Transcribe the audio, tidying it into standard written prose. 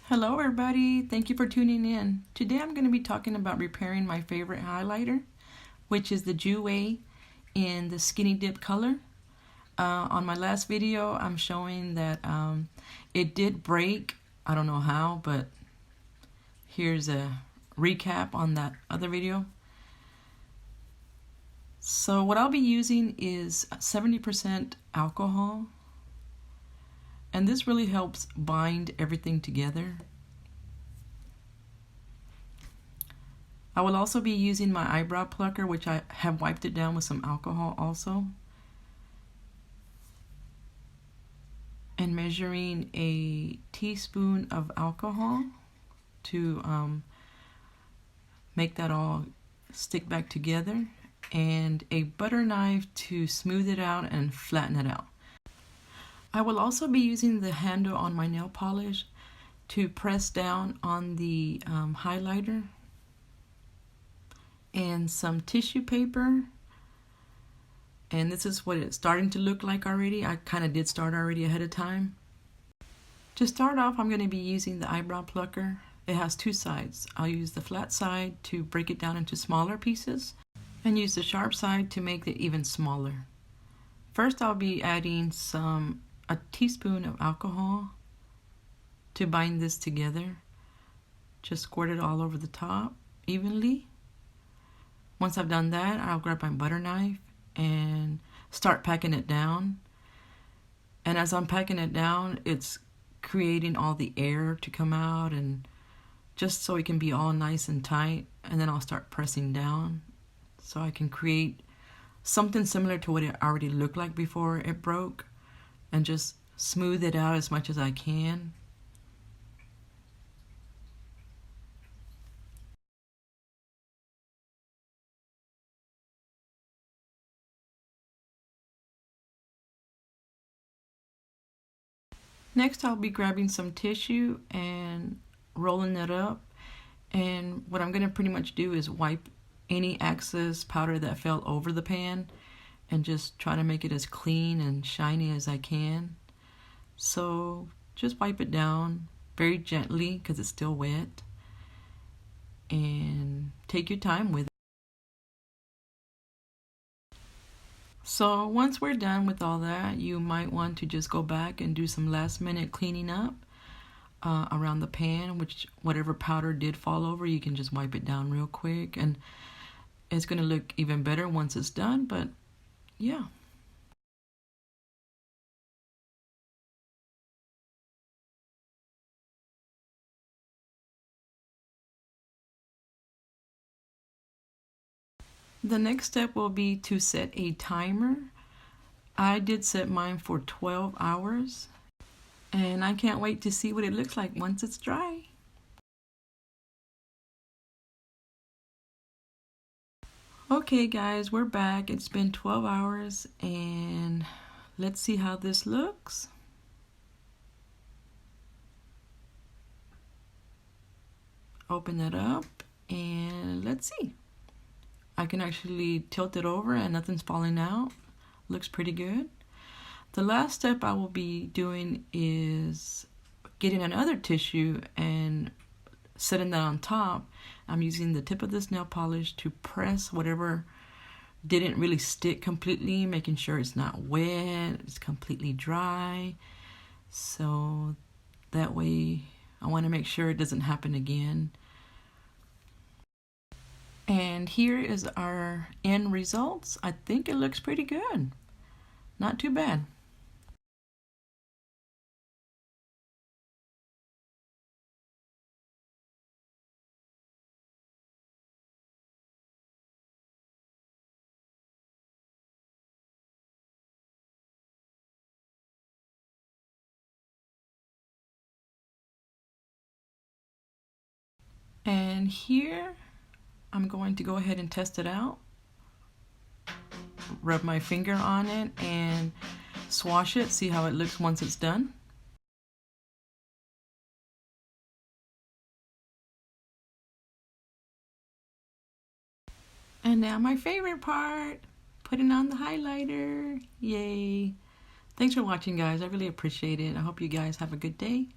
Hello everybody, thank you for tuning in. Today I'm going to be talking about repairing my favorite highlighter, which is the Jouer in the Skinny Dip color. On my last video I'm showing that it did break. I don't know how, but here's a recap on that other video. So what I'll be using is 70% alcohol. And this really helps bind everything together. I will also be using my eyebrow plucker, which I have wiped it down with some alcohol also. And measuring a teaspoon of alcohol to make that all stick back together. And a butter knife to smooth it out and flatten it out. I will also be using the handle on my nail polish to press down on the highlighter, and some tissue paper. And this is what it's starting to look like already. I kind of did start already ahead of time. To start off, I'm going to be using the eyebrow plucker. It has two sides. I'll use the flat side to break it down into smaller pieces and use the sharp side to make it even smaller. First, I'll be adding a teaspoon of alcohol to bind this together. Just squirt it all over the top evenly. Once I've done that, I'll grab my butter knife and start packing it down. And as I'm packing it down, it's creating all the air to come out, and just so it can be all nice and tight. And then I'll start pressing down so I can create something similar to what it already looked like before it broke, and just smooth it out as much as I can. Next, I'll be grabbing some tissue and rolling it up. And what I'm going to pretty much do is wipe any excess powder that fell over the pan and just try to make it as clean and shiny as I can. So just wipe it down very gently because it's still wet, and take your time with it. So once we're done with all that, you might want to just go back and do some last minute cleaning up around the pan, whatever powder did fall over, you can just wipe it down real quick, and it's going to look even better once it's done. But yeah. The next step will be to set a timer. I did set mine for 12 hours, and I can't wait to see what it looks like once it's dry. Okay guys, we're back. It's been 12 hours and let's see how this looks. Open it up and let's see. I can actually tilt it over and nothing's falling out. Looks pretty good. The last step I will be doing is getting another tissue and setting that on top. I'm using the tip of this nail polish to press whatever didn't really stick completely, making sure it's not wet, it's completely dry. So that way I want to make sure it doesn't happen again. And here is our end results. I think it looks pretty good. Not too bad. And here I'm going to go ahead and test it out. Rub my finger on it and swash it, see how it looks once it's done. And now my favorite part, putting on the highlighter. Yay. Thanks for watching, guys. I really appreciate it. I hope you guys have a good day.